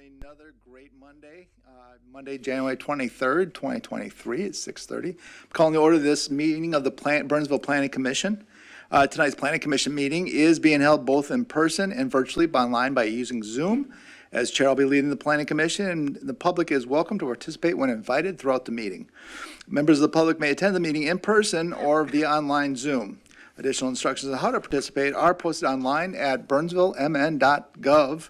Another great Monday, Monday, January 23rd, 2023 at 6:30. I'm calling to order this meeting of the Burnsville Planning Commission. Tonight's Planning Commission meeting is being held both in person and virtually online by using Zoom. As chair, I'll be leading the Planning Commission, and the public is welcome to participate when invited throughout the meeting. Members of the public may attend the meeting in person or via online Zoom. Additional instructions on how to participate are posted online at burnsvillemn.gov.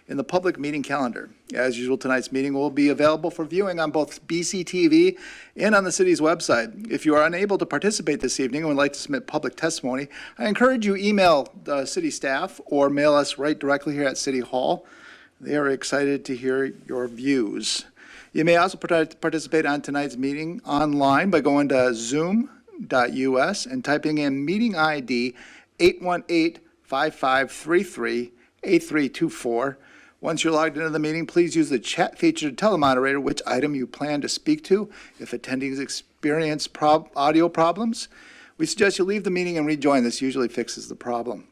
in the public meeting calendar. As usual, tonight's meeting will be available for viewing on both BCTV and on the city's website. If you are unable to participate this evening and would like to submit public testimony, I encourage you email the city staff or mail us right directly here at City Hall. They are excited to hear your views. You may also participate on tonight's meeting online by going to zoom.us and typing in meeting ID 818-5533-8324. Once you're logged into the meeting, please use the chat feature to tell the moderator which item you plan to speak to. If attendees experience audio problems, we suggest you leave the meeting and rejoin. This usually fixes the problem.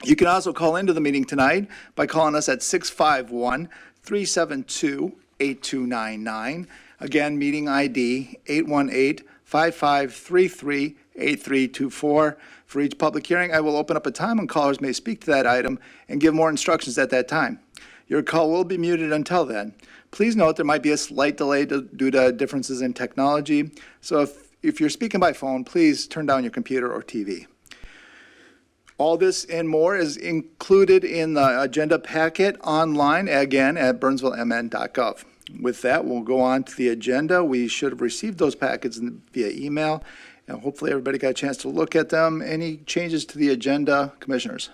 You can also call into the meeting tonight by calling us at 651-372-8299. Again, meeting ID 818-5533-8324. For each public hearing, I will open up a time when callers may speak to that item and give more instructions at that time. Your call will be muted until then. Please note there might be a slight delay due to differences in technology. So if you're speaking by phone, please turn down your computer or TV. All this and more is included in the agenda packet online, again, at burnsvillemn.gov. With that, we'll go on to the agenda. We should have received those packets via email, and hopefully everybody got a chance to look at them. Any changes to the agenda, commissioners?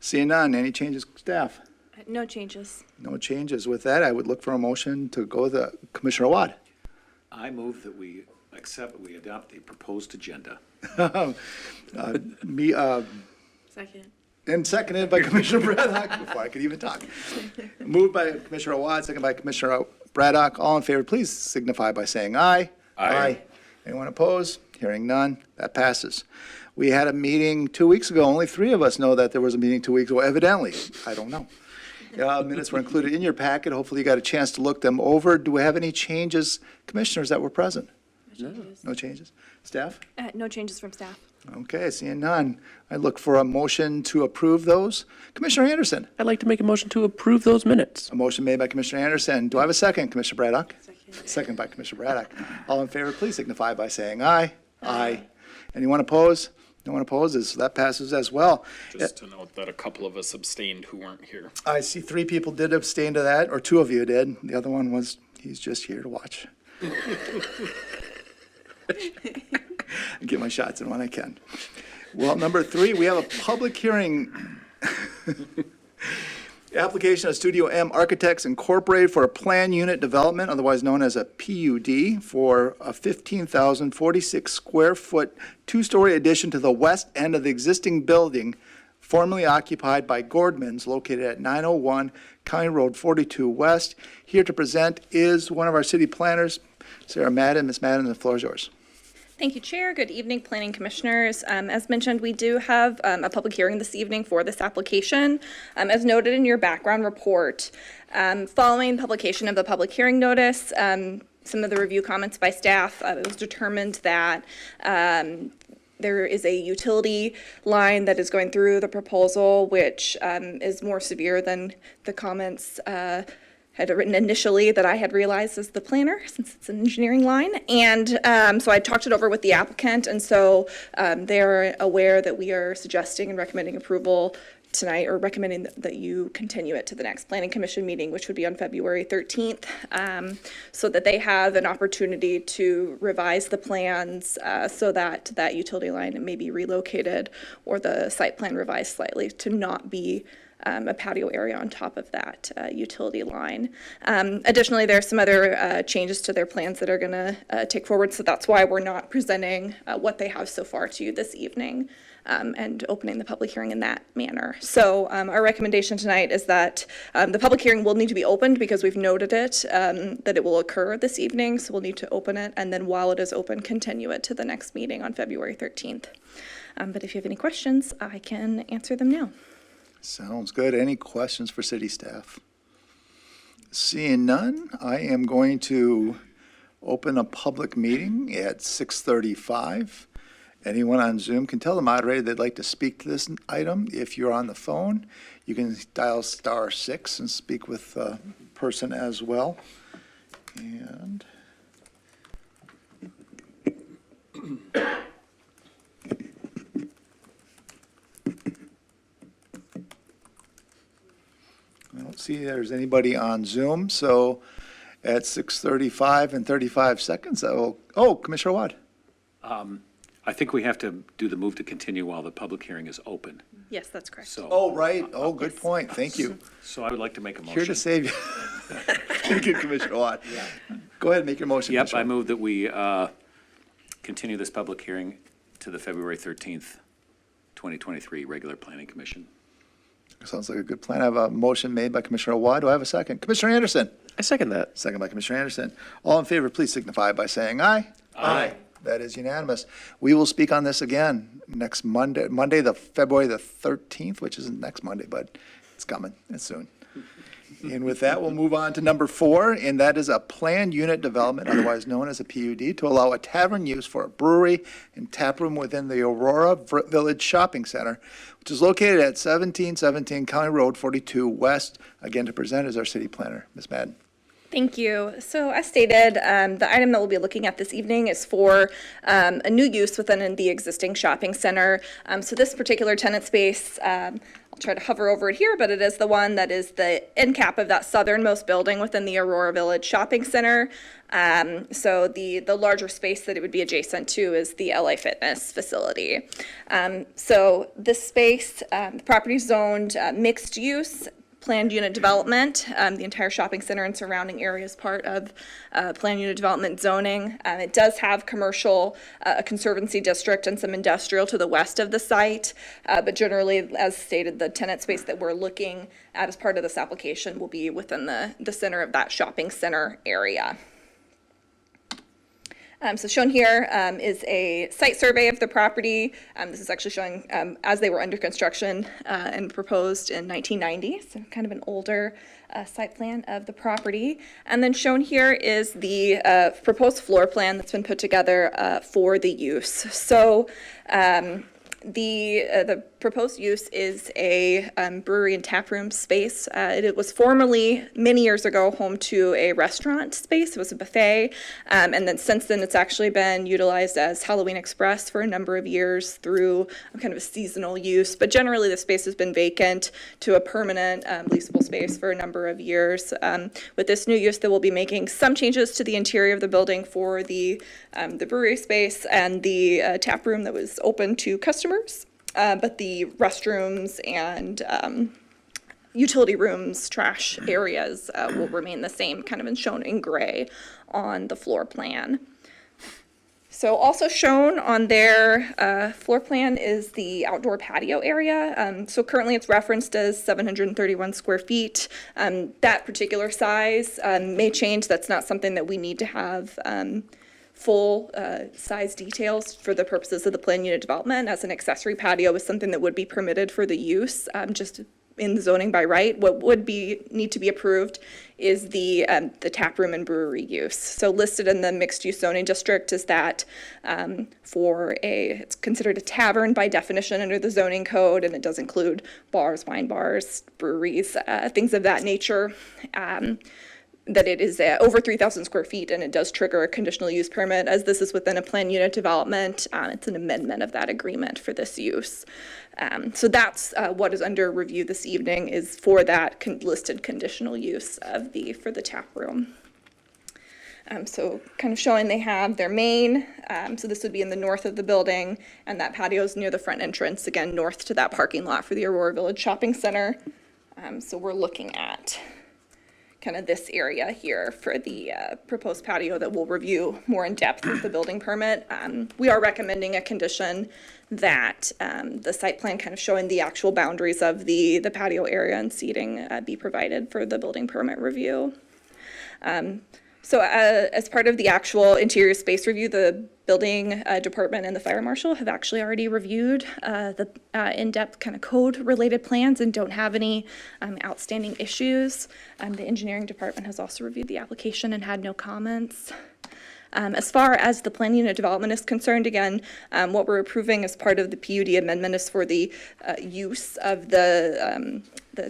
Seeing none. Any changes, staff? No changes. No changes. With that, I would look for a motion to go with Commissioner Awad. I move that we adopt the proposed agenda. Second. And seconded by Commissioner Braddock, before I could even talk. Moved by Commissioner Awad, seconded by Commissioner Braddock. All in favor, please signify by saying aye. Aye. Anyone opposed? Hearing none, that passes. We had a meeting 2 weeks ago. Only 3 of us know that there was a meeting 2 weeks ago. Evidently, I don't know. Minutes were included in your packet. Hopefully you got a chance to look them over. Do we have any changes, commissioners, that were present? No changes. No changes. Staff? No changes from staff. Okay, seeing none. I look for a motion to approve those. Commissioner Anderson? I'd like to make a motion to approve those minutes. A motion made by Commissioner Anderson. Do I have a second, Commissioner Braddock? Second. Second by Commissioner Braddock. All in favor, please signify by saying aye. Aye. Anyone opposed? No one opposes, so that passes as well. Just to note that a couple of us abstained who weren't here. I see 3 people did abstain to that, or 2 of you did. The other one was, he's just here to watch. I get my shots in when I can. Well, number 3, we have a public hearing. Application of Studio M Architects Incorporated for a plan unit development, otherwise known as a PUD, for a 15,046 square foot 2-story addition to the west end of the existing building formerly occupied by Gordman's, located at 901 County Road 42 West. Here to present is one of our city planners, Sarah Madden. Ms. Madden, the floor is yours. Thank you, Chair. Good evening, Planning Commissioners. As mentioned, we do have a public hearing this evening for this application. As noted in your background report, following publication of the public hearing notice, some of the review comments by staff, it was determined that there is a utility line that is going through the proposal, which is more severe than the comments had written initially that I had realized as the planner, since it's an engineering line. And so I talked it over with the applicant, and so they are aware that we are suggesting and recommending approval tonight, or recommending that you continue it to the next Planning Commission meeting, which would be on February 13th, so that they have an opportunity to revise the plans so that that utility line may be relocated, or the site plan revised slightly to not be a patio area on top of that utility line. Additionally, there are some other changes to their plans that are going to take forward, so that's why we're not presenting what they have so far to you this evening and opening the public hearing in that manner. So our recommendation tonight is that the public hearing will need to be opened because we've noted it, that it will occur this evening, so we'll need to open it, and then while it is open, continue it to the next meeting on February 13th. But if you have any questions, I can answer them now. Sounds good. Any questions for city staff? Seeing none, I am going to open a public meeting at 6:35. Anyone on Zoom can tell the moderator they'd like to speak to this item. If you're on the phone, you can dial *6 and speak with a person as well. And I don't see there's anybody on Zoom, so at 6:35 and 35 seconds, Commissioner Wad. I think we have to do the move to continue while the public hearing is open. Yes, that's correct. So, Oh, right. Oh, good point. Thank you. so I would like to make a Here to motion. save you. Thank you, Commissioner Watt. Go ahead and make your motion. Yep, I Commissioner. move that we continue this public hearing to the February 13th, 2023 regular planning commission. Sounds like a good plan. I have a motion made by Commissioner Watt. Do I have a second? Commissioner Anderson. I second that. Second by Commissioner Anderson. All in favor, please signify by saying aye. Aye. That is unanimous. We will speak on this again next Monday, February the 13th, which isn't next Monday, but it's coming. It's soon. And with that, we'll move on to number 4, and that is a planned unit development, otherwise known as a PUD, to allow a tavern use for a brewery and taproom within the Aurora Village Shopping Center, which is located at 1717 County Road 42 West. Again, to present is our city planner, Ms. Madden. Thank you. So as stated, the item that we'll be looking at this evening is for a new use within the existing shopping center. So this particular tenant space, I'll try to hover over it here, but it is the one that is the end cap of that southernmost building within the Aurora Village Shopping Center. So the larger space that it would be adjacent to is the LA Fitness facility. So this space, the property is zoned mixed use, planned unit development. The entire shopping center and surrounding area is part of planned unit development zoning. It does have commercial, a conservancy district, and some industrial to the west of the site. But generally, as stated, the tenant space that we're looking at as part of this application will be within the center of that shopping center area. So shown here is a site survey of the property. This is actually showing as they were under construction and proposed in 1990, so kind of an older site plan of the property. And then shown here is the proposed floor plan that's been put together for the use. So the proposed use is a brewery and taproom space. It was formerly, many years ago, home to a restaurant space. It was a buffet. And then since then, it's actually been utilized as Halloween Express for a number of years through kind of a seasonal use. But generally, the space has been vacant to a permanent leasable space for a number of years. With this new use, they will be making some changes to the interior of the building for the brewery space and the tap room that was open to customers. But the restrooms and utility rooms, trash areas will remain the same, kind of shown in gray on the floor plan. So also shown on their floor plan is the outdoor patio area. So currently it's referenced as 731 square feet. That particular size may change. That's not something that we need to have full size details for the purposes of the planned unit development. As an accessory patio is something that would be permitted for the use, just in the zoning by right. What would need to be approved is the tap room and brewery use. So listed in the mixed use zoning district is that it's considered a tavern by definition under the zoning code, and it does include bars, wine bars, breweries, things of that nature. That it is over 3,000 square feet, and it does trigger a conditional use permit. As this is within a planned unit development, it's an amendment of that agreement for this use. So that's what is under review this evening, is for that listed conditional use for the tap room. So kind of showing they have their main, so this would be in the north of the building, and that patio is near the front entrance, again, north to that parking lot for the Aurora Village Shopping Center. So we're looking at kind of this area here for the proposed patio that we'll review more in depth with the building permit. We are recommending a condition that the site plan kind of showing the actual boundaries of the patio area and seating be provided for the building permit review. So as part of the actual interior space review, the building department and the fire marshal have actually already reviewed the in-depth kind of code-related plans and don't have any outstanding issues. The engineering department has also reviewed the application and had no comments. As far as the plan unit development is concerned, again, what we're approving as part of the PUD amendment is for the use of the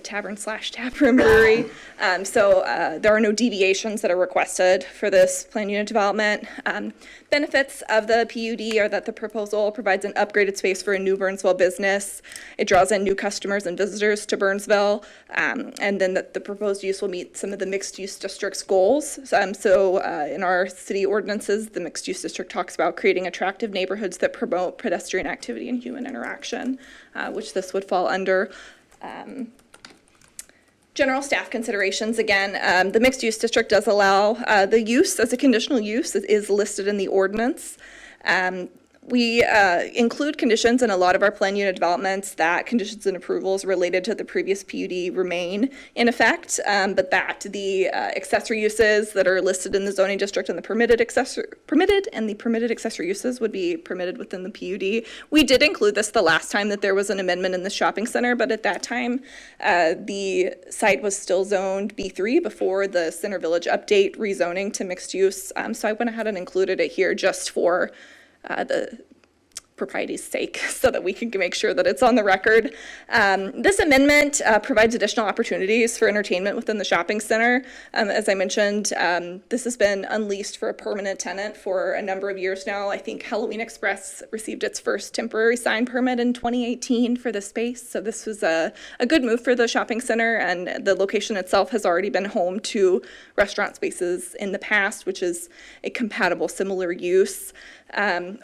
tavern / taproom brewery. So there are no deviations that are requested for this plan unit development. Benefits of the PUD are that the proposal provides an upgraded space for a new Burnsville business. It draws in new customers and visitors to Burnsville, and then the proposed use will meet some of the mixed-use district's goals. So in our city ordinances, the mixed-use district talks about creating attractive neighborhoods that promote pedestrian activity and human interaction, which this would fall under. General staff considerations, again, the mixed-use district does allow the use as a conditional use. It is listed in the ordinance. We include conditions in a lot of our plan unit developments that conditions and approvals related to the previous PUD remain in effect, but that the accessory uses that are listed in the zoning district and the permitted accessory uses would be permitted within the PUD. We did include this the last time that there was an amendment in the shopping center, but at that time the site was still zoned B3 before the Center Village update rezoning to mixed use. So I went ahead and included it here just for the propriety's sake, so that we can make sure that it's on the record. This amendment provides additional opportunities for entertainment within the shopping center. As I mentioned, this has been unleased for a permanent tenant for a number of years now. I think Halloween Express received its first temporary sign permit in 2018 for the space, so this was a good move for the shopping center, and the location itself has already been home to restaurant spaces in the past, which is a compatible similar use.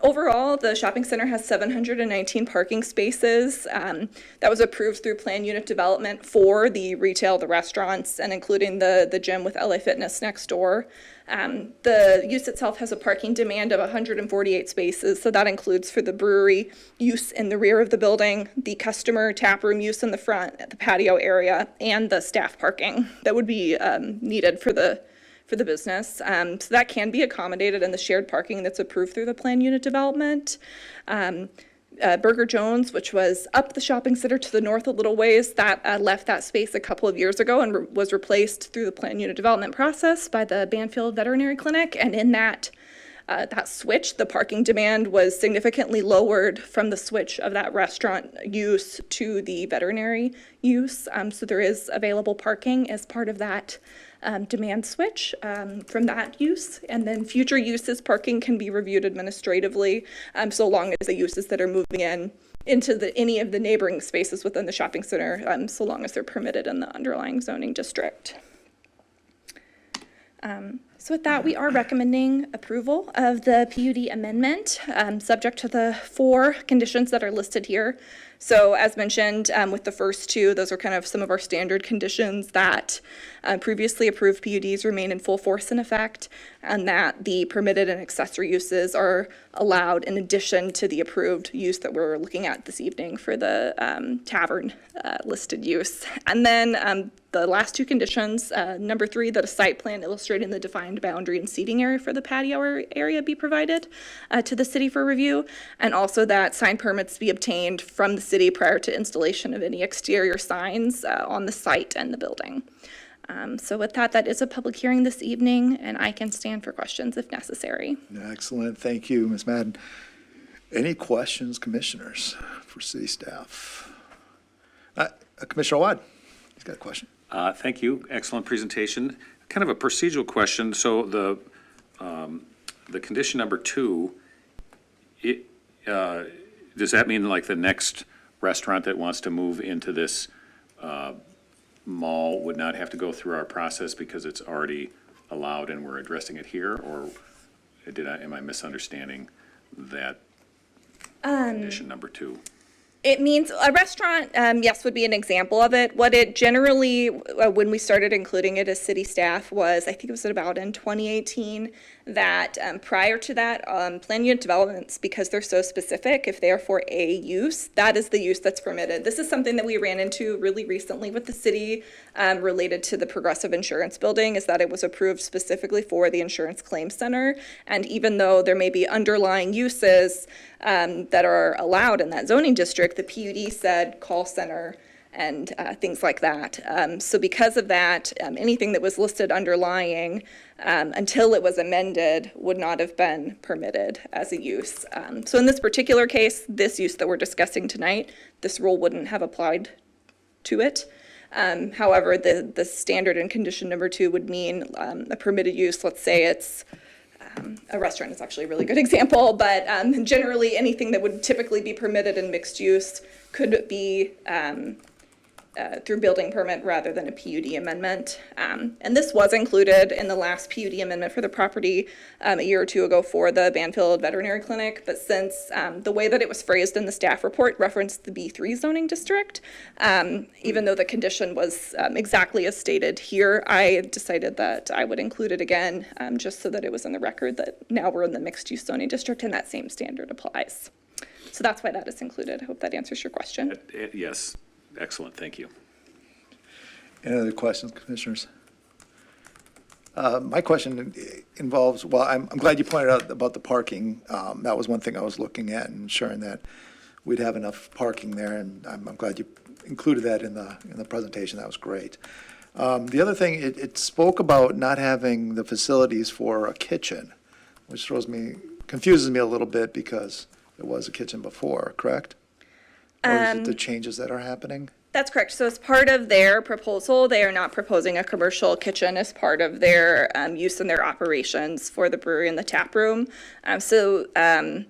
Overall, the shopping center has 719 parking spaces. That was approved through plan unit development for the retail, the restaurants, and including the gym with LA Fitness next door. The use itself has a parking demand of 148 spaces, so that includes for the brewery use in the rear of the building, the customer taproom use in the front, at the patio area, and the staff parking that would be needed for the business. So that can be accommodated in the shared parking that's approved through the plan unit development. Burger Jones, which was up the shopping center to the north a little ways, that left that space a couple of years ago and was replaced through the plan unit development process by the Banfield Veterinary Clinic. And in that switch, the parking demand was significantly lowered from the switch of that restaurant use to the veterinary use. So there is available parking as part of that demand switch from that use, and then future uses parking can be reviewed administratively, so long as the uses that are moving into any of the neighboring spaces within the shopping center, so long as they're permitted in the underlying zoning district. So with that, we are recommending approval of the PUD amendment, subject to the 4 conditions that are listed here. So as mentioned, with the first 2, those are kind of some of our standard conditions, that previously approved PUDs remain in full force and effect, and that the permitted and accessory uses are allowed in addition to the approved use that we're looking at this evening for the tavern listed use. And then the last 2 conditions, number 3, that a site plan illustrating the defined boundary and seating area for the patio area be provided to the city for review, and also that sign permits be obtained from the city prior to installation of any exterior signs on the site and the building. So with that is a public hearing this evening, and I can stand for questions if necessary. Excellent. Thank you, Ms. Madden. Any questions, commissioners, for city staff? Commissioner Awad, he's got a question. Thank you. Excellent presentation. Kind of a procedural question. So the condition number 2, does that mean like the next restaurant that wants to move into this mall would not have to go through our process because it's already allowed and we're addressing it here? Or am I misunderstanding that condition number 2? It means a restaurant, yes, would be an example of it. What it generally, when we started including it as city staff, was, I think it was about in 2018, that prior to that, planned unit developments, because they're so specific, if they are for a use, that is the use that's permitted. This is something that we ran into really recently with the city related to the Progressive Insurance Building, is that it was approved specifically for the Insurance Claims Center. And even though there may be underlying uses that are allowed in that zoning district, the PUD said call center and things like that. So because of that, anything that was listed underlying until it was amended would not have been permitted as a use. So in this particular case, this use that we're discussing tonight, this rule wouldn't have applied to it. However, the standard in condition number 2 would mean a permitted use. Let's say it's a restaurant is actually a really good example, but generally anything that would typically be permitted in mixed use could be through building permit rather than a PUD amendment. And this was included in the last PUD amendment for the property a year or two ago for the Banfield Veterinary Clinic. But since the way that it was phrased in the staff report referenced the B3 zoning district, even though the condition was exactly as stated here, I decided that I would include it again, just so that it was in the record that now we're in the mixed use zoning district and that same standard applies. So that's why that is included. I hope that answers your question. Yes, excellent, thank you. Any other questions, commissioners? My question involves, well, I'm glad you pointed out about the parking. That was one thing I was looking at and ensuring that we'd have enough parking there, and I'm glad you included that in the presentation. That was great. The other thing, it spoke about not having the facilities for a kitchen, which confuses me a little bit because there was a kitchen before, correct? Or is it the changes that are happening? That's correct. So as part of their proposal, they are not proposing a commercial kitchen as part of their use in their operations for the brewery and the taproom. The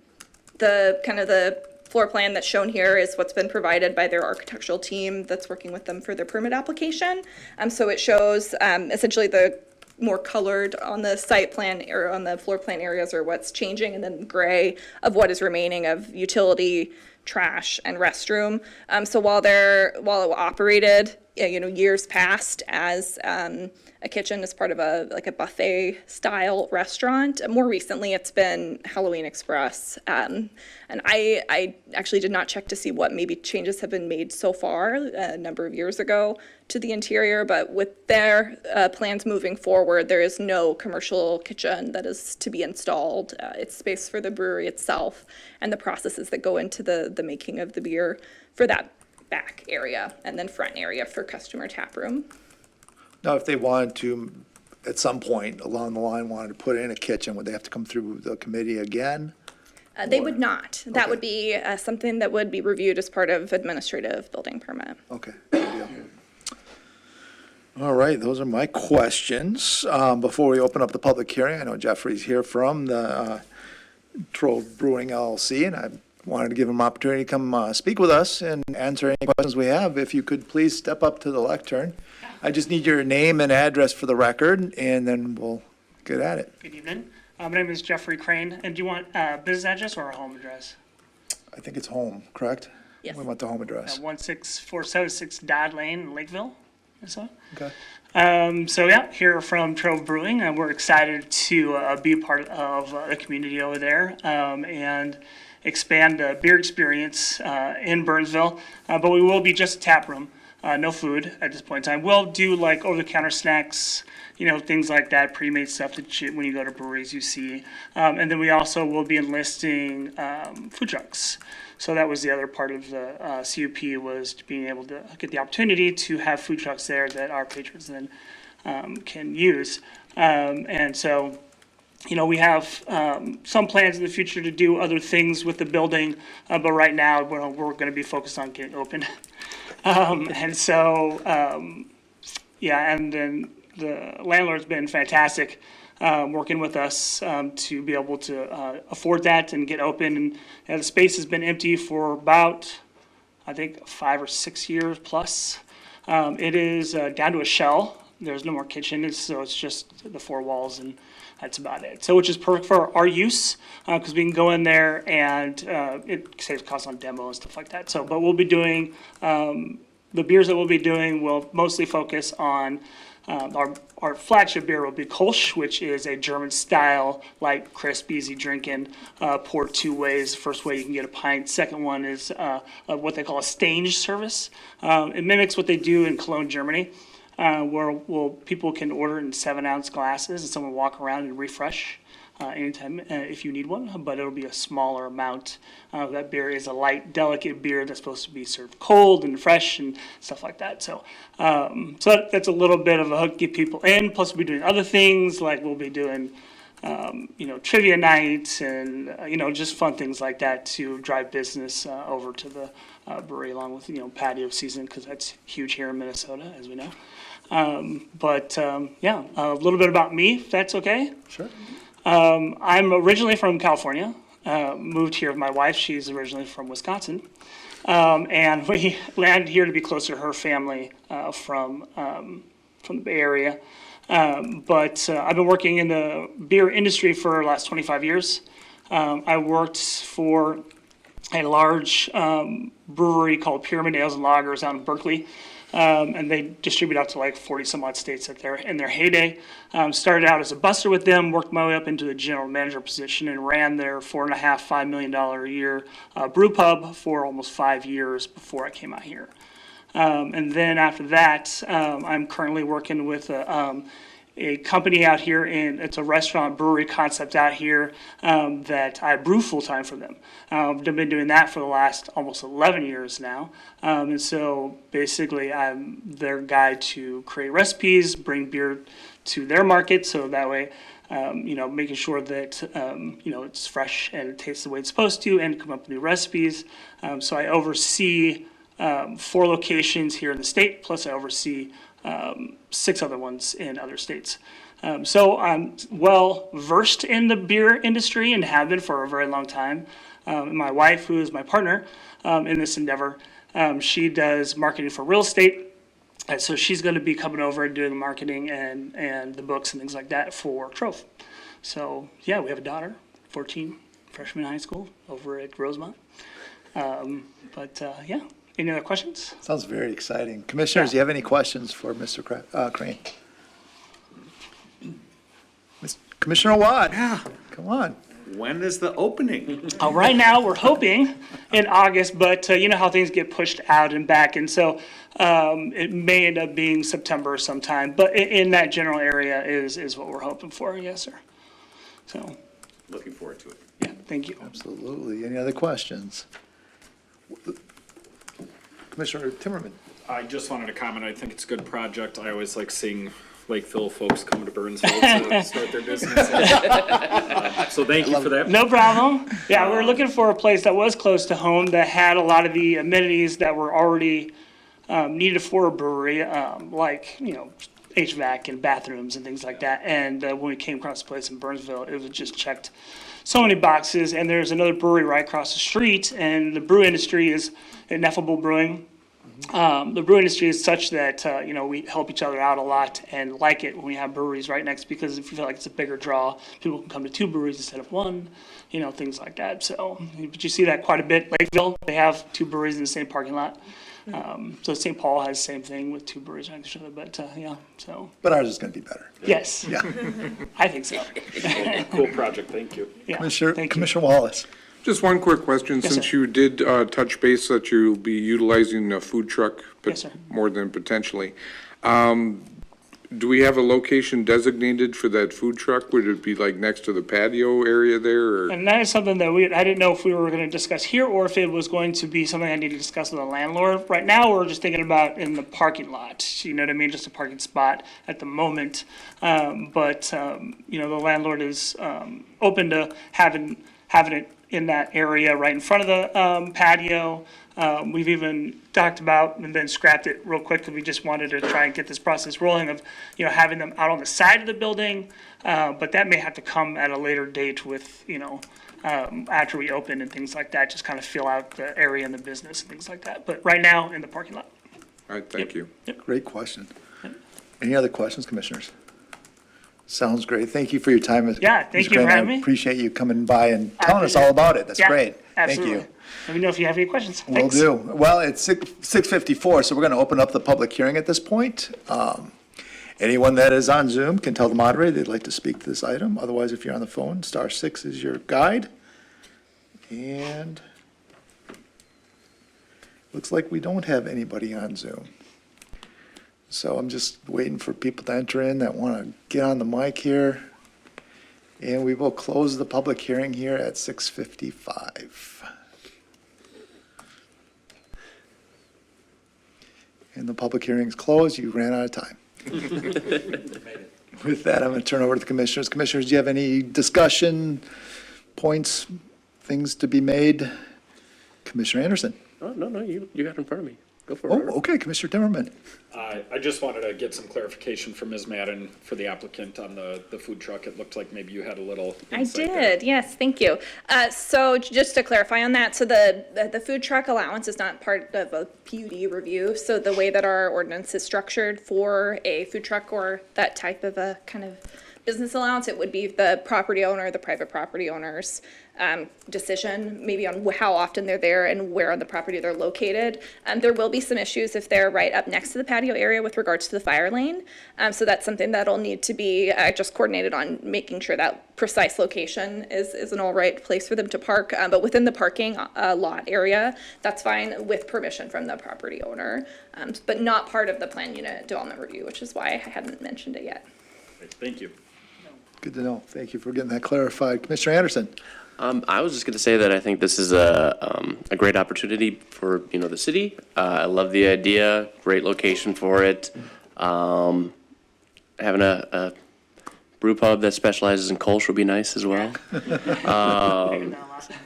floor plan that's shown here is what's been provided by their architectural team that's working with them for their permit application. So it shows essentially the more colored on the site plan or on the floor plan areas are what's changing, and then gray of what is remaining of utility, trash, and restroom. So while it operated, years past as a kitchen as part of a buffet style restaurant, more recently it's been Halloween Express. And I actually did not check to see what maybe changes have been made so far a number of years ago to the interior, but with their plans moving forward, there is no commercial kitchen that is to be installed. It's space for the brewery itself and the processes that go into the making of the beer for that back area, and then front area for customer tap room. Now, if they wanted to, at some point along the line, wanted to put in a kitchen, would they have to come through the committee again? They would not. That Okay. would be something that would be reviewed as part of administrative building permit. Okay, good deal. All right, those are my questions. Before we open up the public hearing, I know Jeffrey's here from the Trove Brewing LLC, and I wanted to give him an opportunity to come speak with us and answer any questions we have. If you could please step up to the lectern. I just need your name and address for the record, and then we'll get at it. Good evening. My name is Jeffrey Crane, and do you want a business address or a home address? I think it's home, correct? Yes. We want the home address. 16476 Dodd Lane in Lakeville, Minnesota. Okay. Here from Trove Brewing, and we're excited to be a part of the community over there and expand the beer experience in Burnsville. But we will be just a tap room, no food at this point in time. We'll do like over-the-counter snacks, things like that, pre-made stuff that when you go to breweries you see. And then we also will be enlisting food trucks. So that was the other part of the CUP, was being able to get the opportunity to have food trucks there that our patrons then can use. We have some plans in the future to do other things with the building, but right now we're going to be focused on getting open. And then the landlord's been fantastic working with us to be able to afford that and get open. And the space has been empty for about, I think, 5 or 6 years plus. It is down to a shell. There's no more kitchen, so it's just the 4 walls, and that's about it. So, which is perfect for our use, because we can go in there and it saves costs on demo and stuff like that. So, but we'll be doing, the beers that we'll be doing will mostly focus on Our flagship beer will be Kolsch, which is a German-style, light, crisp, easy drinking, poured two ways. First way, you can get a pint. Second one is what they call a Stange service. It mimics what they do in Cologne, Germany, where people can order in 7-ounce glasses, and someone will walk around and refresh anytime if you need one, but it'll be a smaller amount. That beer is a light, delicate beer that's supposed to be served cold and fresh and stuff like that. So, that's a little bit of a hook to get people in. Plus, we'll be doing other things, like we'll be doing, trivia nights and, just fun things like that to drive business over to the brewery, along with, patio season, because that's huge here in Minnesota, as we know. A little bit about me, if that's okay. Sure. I'm originally from California, moved here with my wife. She's originally from Wisconsin. And we landed here to be closer to her family from the Bay Area. But I've been working in the beer industry for the last 25 years. I worked for a large brewery called Pyramid Ales and Lagers out in Berkeley. And they distribute out to like 40 some odd states in their heyday. Started out as a buster with them, worked my way up into the general manager position, and ran their $4.5 million a year brew pub for almost 5 years before I came out here. And then after that, I'm currently working with a company out here, it's a restaurant brewery concept out here that I brew full time for them. I've been doing that for the last almost 11 years now. And so basically I'm their guy to create recipes, bring beer to their market, so that way, making sure that, it's fresh and it tastes the way it's supposed to, and come up with new recipes. So I oversee 4 locations here in the state, plus I oversee 6 other ones in other states. So I'm well versed in the beer industry and have been for a very long time. My wife, who is my partner in this endeavor, she does marketing for real estate. And so she's going to be coming over and doing the marketing and the books and things like that for Trove. So, yeah, we have a daughter, 14, freshman in high school, over at Rosemont. Any other questions? Sounds very exciting. Commissioners, do you have any questions for Mr. Crane? Commissioner Watt? Yeah. Come on. When is the opening? Right now, we're hoping in August, but you know how things get pushed out and back, and so it may end up being September sometime, but in that general area is what we're hoping for, yes, sir. So, Looking forward to it. yeah, thank you. Absolutely. Any other questions? Commissioner Timmerman? I just wanted to comment, I think it's a good project. I always like seeing Lakeville folks come to Burnsville to start their business. So thank you for that. No problem. Yeah, we were looking for a place that was close to home, that had a lot of the amenities that were already needed for a brewery, like, HVAC and bathrooms and things like that. And when we came across the place in Burnsville, it was just checked so many boxes. And there's another brewery right across the street, and the brew industry is Ineffable Brewing. The brew industry is such that, we help each other out a lot and like it when we have breweries right next, because if you feel like it's a bigger draw, people can come to 2 breweries instead of 1, things like that. So, but you see that quite a bit. Lakeville, they have 2 breweries in the same parking lot. So St. Paul has the same thing with 2 breweries next to each other, but, so. But ours is going to be better. Yes, Yeah. I think so. Cool project, thank you. Yeah, Commissioner, thank you. Commissioner Wallace? Just one quick question, Yes, since sir. you did touch base that you'll be utilizing a food truck, Yes, sir. more than potentially. Do we have a location designated for that food truck? Would it be like next to the patio area there, or? And that is something that I didn't know if we were going to discuss here, or if it was going to be something I need to discuss with the landlord. Right now, we're just thinking about in the parking lot, you know what I mean, just a parking spot at the moment. The landlord is open to having it in that area right in front of the patio. We've even talked about, and then scrapped it real quick, because we just wanted to try and get this process rolling of, having them out on the side of the building. But that may have to come at a later date with, after we open and things like that, just kind of fill out the area and the business and things like that. But right now, in the parking lot. All right, thank you. Great question. Any other questions, Commissioners? Sounds great. Thank you for your time. Yeah, thank Mr. you for Crane. having me. I appreciate you coming by and telling us appreciate all it. about it. That's Yeah, great. Thank Absolutely. you. Let me know if you have any questions. Will Thanks. do. Well, it's 6:54, so we're going to open up the public hearing at this point. Anyone that is on Zoom can tell the moderator they'd like to speak to this item. Otherwise, if you're on the phone, *6 is your guide. And looks like we don't have anybody on Zoom. So I'm just waiting for people to enter in that want to get on the mic here. And we will close the public hearing here at 6:55. And the public hearing is closed. You ran out of time. With that, I'm going to turn over to the commissioners. Commissioners, do you have any discussion points, things to be made? Commissioner Anderson. Oh, no, you got it in front of me. Go for it. Oh, Robert. okay, Commissioner Timmerman. I just wanted to get some clarification from Ms. Madden for the applicant on the food truck. It looked like maybe you had a little I insight there. did, yes, thank you. So just to clarify on that, so the food truck allowance is not part of a PUD review. So the way that our ordinance is structured for a food truck or that type of a kind of business allowance, it would be the property owner, the private property owner's decision, maybe on how often they're there and where on the property they're located. There will be some issues if they're right up next to the patio area with regards to the fire lane. So that's something that'll need to be just coordinated on, making sure that precise location is an all right place for them to park. But within the parking lot area, that's fine with permission from the property owner, but not part of the plan unit development review, which is why I hadn't mentioned it yet. Great, thank you. Good to know. Thank you for getting that clarified. Commissioner Anderson. I was just going to say that I think this is a great opportunity for, the city. I love the idea, great location for it. Having a brew pub that specializes in Kolsch would be nice as well.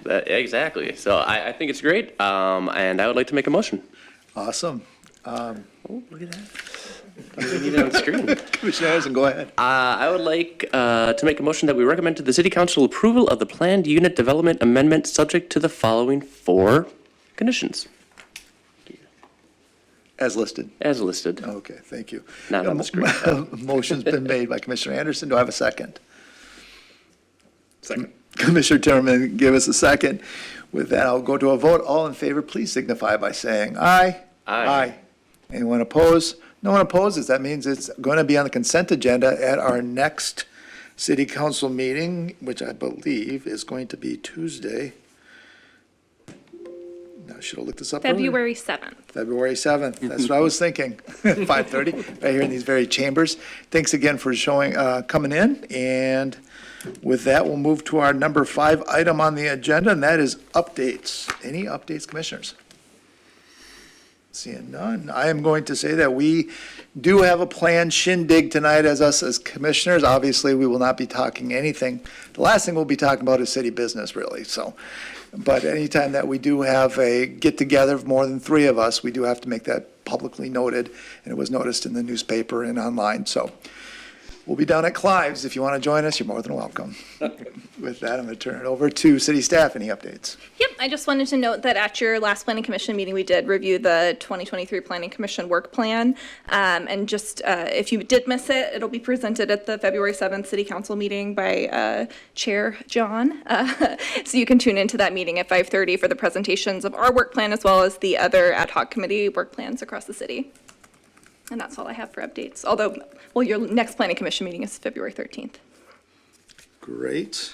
Exactly. So I think it's great, and I would like to make a motion. Awesome. Oh, look at that. We need it on the screen. Commissioner Anderson, go ahead. I would like to make a motion that we recommend to the City Council approval of the planned unit development amendment subject to the following 4 conditions, As listed. as listed. Okay, thank you. Not on the screen. Motion's been made by Commissioner Anderson. Do I have a second? Second. Commissioner Timmerman, give us a second. With that, I'll go to a vote. All in favor, please signify by saying aye. Aye. Anyone opposed? No one opposes. That means it's going to be on the consent agenda at our next city council meeting, which I believe is going to be Tuesday. Now, I should have looked this up earlier. February 7th. February 7th. That's what I was thinking. 5:30, right here in these very chambers. Thanks again for coming in. And with that, we'll move to our number 5 item on the agenda, and that is updates. Any updates, commissioners? Seeing none, I am going to say that we do have a planned shindig tonight as us as commissioners. Obviously, we will not be talking anything. The last thing we'll be talking about is city business, really, so. But anytime that we do have a get-together of more than 3 of us, we do have to make that publicly noted, and it was noticed in the newspaper and online, so. We'll be down at Clive's. If you want to join us, you're more than welcome. With that, I'm going to turn it over to city staff. Any updates? Yep, I just wanted to note that at your last planning commission meeting, we did review the 2023 planning commission work plan. And just, if you did miss it, it'll be presented at the February 7th city council meeting by Chair John. So you can tune into that meeting at 5:30 for the presentations of our work plan as well as the other ad hoc committee work plans across the city. And that's all I have for updates. Although, well, your next planning commission meeting is February 13th. Great.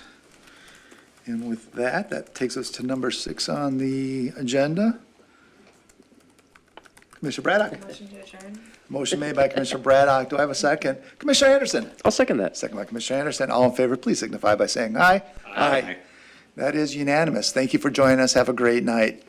And with that, that takes us to number 6 on the agenda. Commissioner Braddock. Motion to adjourn. Motion made by Commissioner Braddock. Do I have a second? Commissioner Anderson. I'll second that. Second by Commissioner Anderson. All in favor, please signify by saying aye. Aye. That is unanimous. Thank you for joining us. Have a great night.